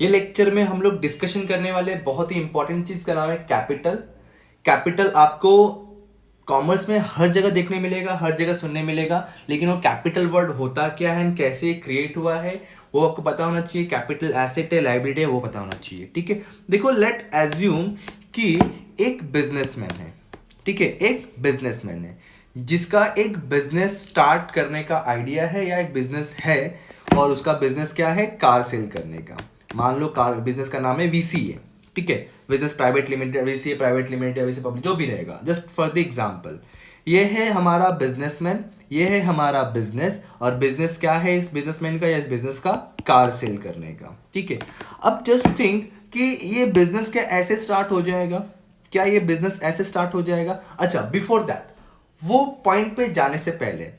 ये लेक्चर में हम लोग डिस्कशन करने वाले बहुत ही इंपॉर्टेंट चीज का नाम है कैपिटल। कैपिटल आपको कॉमर्स में हर जगह देखने मिलेगा, हर जगह सुनने मिलेगा, लेकिन वो कैपिटल वर्ड होता क्या है and कैसे क्रिएट हुआ है वो आपको पता होना चाहिए। कैपिटल एसेट है, लाइबिलिटी है, वो पता होना चाहिए। ठीक है, देखो लेट एज्यूम कि एक बिजनेसमैन है। ठीक है, एक बिजनेसमैन है जिसका एक बिजनेस स्टार्ट करने का आइडिया है या एक बिजनेस है, और उसका बिजनेस क्या है, कार सेल करने का। मान लो कार बिजनेस का नाम है वीसी है। ठीक है, business private limited, VC private limited या वीसी पब्लिक, जो भी रहेगा, जस्ट फॉर द एग्जांपल। ये है हमारा बिजनेसमैन, ये है हमारा बिजनेस, और बिजनेस क्या है इस बिजनेसमैन का या इस बिजनेस का, कार सेल करने का। ठीक है, अब जस्ट थिंक कि ये बिजनेस क्या ऐसे स्टार्ट हो जाएगा, क्या ये बिजनेस ऐसे स्टार्ट हो जाएगा? अच्छा, बिफोर दैट, वो पॉइंट पे जाने से पहले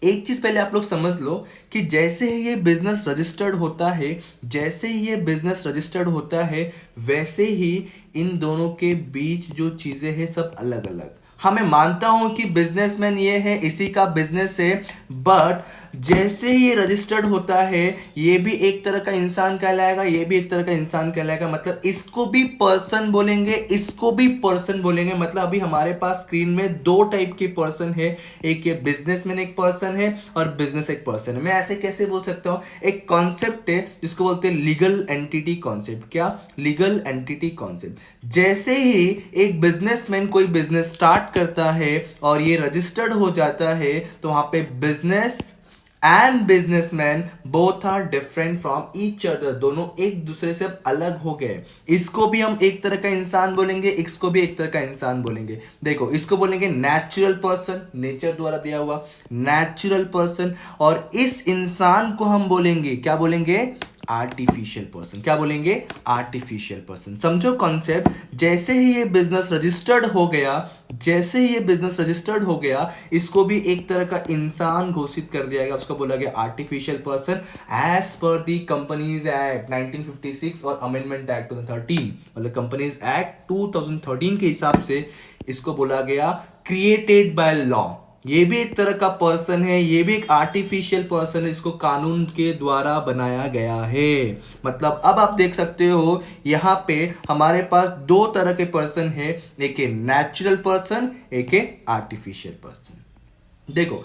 एक चीज पहले आप लोग समझ लो कि जैसे ही ये बिजनेस रजिस्टर्ड होता है, जैसे ही ये बिजनेस रजिस्टर्ड होता है, वैसे ही इन दोनों के बीच जो चीजें हैं सब अलग अलग। हाँ, मैं मानता हूं कि बिजनेसमैन ये है, इसी का बिजनेस है, बट जैसे ही ये रजिस्टर्ड होता है, ये भी एक तरह का इंसान कहलाएगा, ये भी एक तरह का इंसान कहलाएगा। मतलब इसको भी पर्सन बोलेंगे, इसको भी पर्सन बोलेंगे। मतलब अभी हमारे पास स्क्रीन में दो टाइप के पर्सन है, एक ये बिजनेसमैन एक पर्सन है और बिजनेस एक पर्सन है। मैं ऐसे कैसे बोल सकता हूं? एक कॉन्सेप्ट है जिसको बोलते हैं लीगल एंटिटी कॉन्सेप्ट। क्या? Legal entity concept. जैसे ही एक बिजनेसमैन कोई बिजनेस स्टार्ट करता है और ये रजिस्टर्ड हो जाता है, तो वहां पे business and businessman both are different from each other. दोनों एक दूसरे से अलग हो गए। इसको भी हम एक तरह का इंसान बोलेंगे, इसको भी एक तरह का इंसान बोलेंगे। देखो, इसको बोलेंगे नेचुरल पर्सन, नेचर द्वारा दिया हुआ नेचुरल पर्सन, और इस इंसान को हम बोलेंगे, क्या बोलेंगे? Artificial person. क्या बोलेंगे? Artificial person. समझो कॉन्सेप्ट। जैसे ही ये बिजनेस रजिस्टर्ड हो गया, जैसे ही ये बिजनेस रजिस्टर्ड हो गया, इसको भी एक तरह का इंसान घोषित कर दिया गया, उसको बोला गया artificial person as per the companies act 1956 और अमेंडमेंट एक्ट 2013। मतलब कंपनीज एक्ट 2013 के हिसाब से इसको बोला गया क्रिएटेड बाय लॉ। ये भी एक तरह का पर्सन है, ये भी एक आर्टिफिशियल पर्सन है, इसको कानून के द्वारा बनाया गया है। मतलब अब आप देख सकते हो यहां पे हमारे पास दो तरह के पर्सन है, एक है नेचुरल पर्सन, एक है आर्टिफिशियल पर्सन। देखो,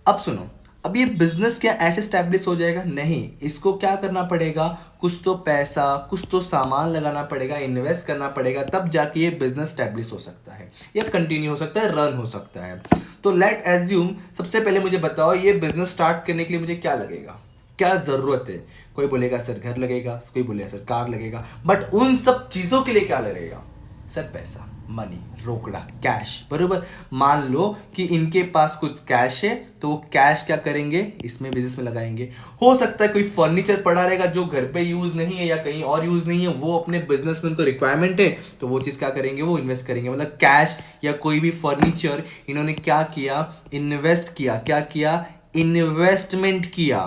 अब सुनो, अब ये बिजनेस क्या ऐसे स्टैब्लिश हो जाएगा? नहीं, इसको क्या करना पड़ेगा? कुछ तो पैसा, कुछ तो सामान लगाना पड़ेगा, इन्वेस्ट करना पड़ेगा, तब जाके ये बिजनेस स्टैब्लिश हो सकता है या कंटिन्यू हो सकता है, रन हो सकता है। तो लेट एज्यूम, सबसे पहले मुझे बताओ ये बिजनेस स्टार्ट करने के लिए मुझे क्या लगेगा, क्या जरूरत है? कोई बोलेगा सर घर लगेगा, कोई बोलेगा सर कार लगेगा, बट उन सब चीजों के लिए क्या लगेगा? सर पैसा, मनी, रोकड़ा, कैश। बरोबर। मान लो कि इनके पास कुछ कैश है, तो वो कैश क्या करेंगे? इसमें बिजनेस में लगाएंगे। हो सकता है कोई फर्नीचर पड़ा रहेगा जो घर पे यूज नहीं है या कहीं और यूज नहीं है, वो अपने बिजनेस में उनको रिक्वायरमेंट है, तो वो चीज क्या करेंगे? वो इन्वेस्ट करेंगे। मतलब कैश या कोई भी फर्नीचर इन्होंने क्या किया? इन्वेस्ट किया। क्या किया? इन्वेस्टमेंट किया।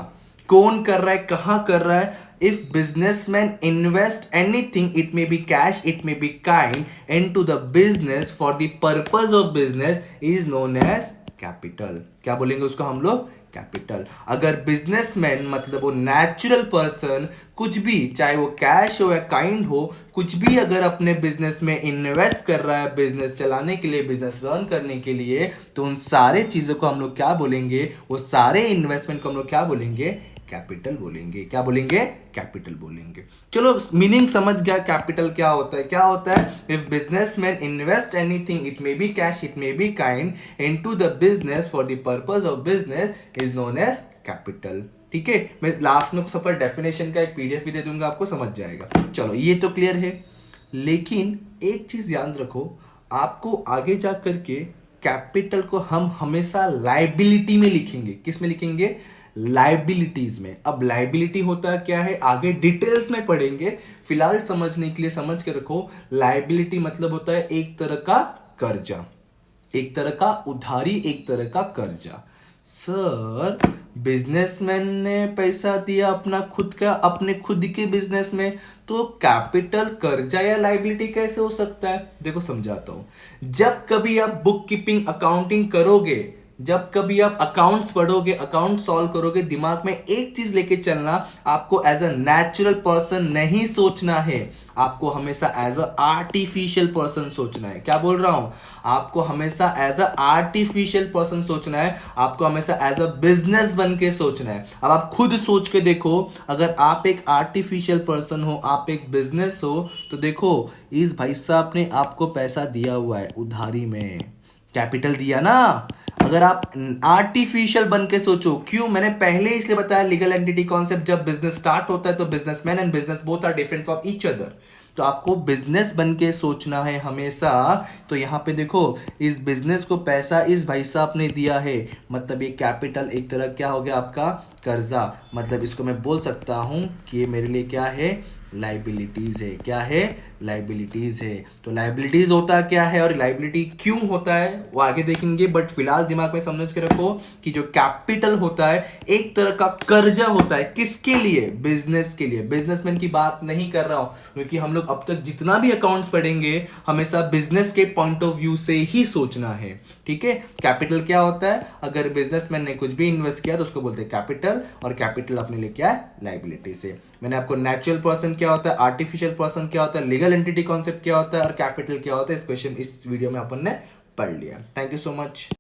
कौन कर रहा है, कहां कर रहा है? If businessmen invest anything, it may be cash, it may be kind, into the business for the purpose of business is known as capital. क्या बोलेंगे उसको हम लोग? कैपिटल। अगर बिजनेसमैन मतलब वो नेचुरल पर्सन कुछ भी, चाहे वो कैश हो या काइंड हो, कुछ भी अगर अपने बिजनेस में इन्वेस्ट कर रहा है बिजनेस चलाने के लिए, बिजनेस रन करने के लिए, तो उन सारे चीजों को हम लोग क्या बोलेंगे? वो सारे इन्वेस्टमेंट को हम लोग क्या बोलेंगे? कैपिटल बोलेंगे। क्या बोलेंगे? कैपिटल बोलेंगे। चलो, मीनिंग समझ गया कैपिटल क्या होता है। क्या होता है? If businessman invest anything, it may be cash, it may be kind, into the business for the purpose of business is known as capital. ठीक है, मैं लास्ट में सब डेफिनेशन का एक पीडीएफ भी दे दूंगा, आपको समझ जाएगा। चलो, ये तो क्लियर है। लेकिन एक चीज याद रखो, आपको आगे जा करके कैपिटल को हम हमेशा लाइबिलिटी में लिखेंगे। किस में लिखेंगे? लाइबिलिटीज में। अब लाइबिलिटी होता क्या है आगे डिटेल्स में पढ़ेंगे, फिलहाल समझने के लिए समझ के रखो। लाइबिलिटी मतलब होता है एक तरह का कर्जा, एक तरह का उधारी, एक तरह का कर्जा। सर, बिजनेसमैन ने पैसा दिया अपना खुद का, अपने खुद के बिजनेस में, तो कैपिटल कर्जा या लाइबिलिटी कैसे हो सकता है? देखो समझाता हूं। जब कभी आप बुक कीपिंग, अकाउंटिंग करोगे, जब कभी आप अकाउंट्स पढ़ोगे, अकाउंट सॉल्व करोगे, दिमाग में एक चीज लेके चलना, आपको एज अ नेचुरल पर्सन नहीं सोचना है, आपको हमेशा एज अ आर्टिफिशियल पर्सन सोचना है। क्या बोल रहा हूं? आपको हमेशा एज अ आर्टिफिशियल पर्सन सोचना है, आपको हमेशा एज अ बिजनेस बन के सोचना है। अब आप खुद सोच के देखो, अगर आप एक आर्टिफिशियल पर्सन हो, आप एक बिजनेस हो, तो देखो इस भाई साहब ने आपको पैसा दिया हुआ है उधारी में, कैपिटल दिया ना। अगर आप आर्टिफिशियल बन के सोचो, क्यों? मैंने पहले इसलिए बताया लीगल एंटिटी कॉन्सेप्ट, जब बिजनेस स्टार्ट होता है तो businessman and business both are different from each other. तो आपको बिजनेस बन के सोचना है हमेशा। तो यहां पे देखो, इस बिजनेस को पैसा इस भाई साहब ने दिया है, मतलब ये कैपिटल एक तरह क्या हो गया आपका, कर्जा। मतलब इसको मैं बोल सकता हूं कि ये मेरे लिए क्या है, लाइबिलिटीज है। क्या है? लाइबिलिटीज है। तो लाइबिलिटीज होता क्या है और लाइबिलिटी क्यों होता है वो आगे देखेंगे, बट फिलहाल दिमाग में समझ के रखो कि जो कैपिटल होता है एक तरह का कर्जा होता है। किसके लिए? बिजनेस के लिए। बिजनेसमैन की बात नहीं कर रहा हूं, क्योंकि हम लोग अब तक जितना भी अकाउंट्स पढ़ेंगे हमेशा बिजनेस के पॉइंट ऑफ व्यू से ही सोचना है। ठीक है? कैपिटल क्या होता है? अगर बिजनेसमैन ने कुछ भी इन्वेस्ट किया तो उसको बोलते हैं कैपिटल, और कैपिटल अपने लिए क्या है, लाइबिलिटी से। मैंने आपको नेचुरल पर्सन क्या होता है, आर्टिफिशियल पर्सन क्या होता है, लीगल एंटिटी कॉन्सेप्ट क्या होता है और कैपिटल क्या होता है, इस क्वेश्चन इस वीडियो में अपन ने पढ़ लिया। Thank you so much.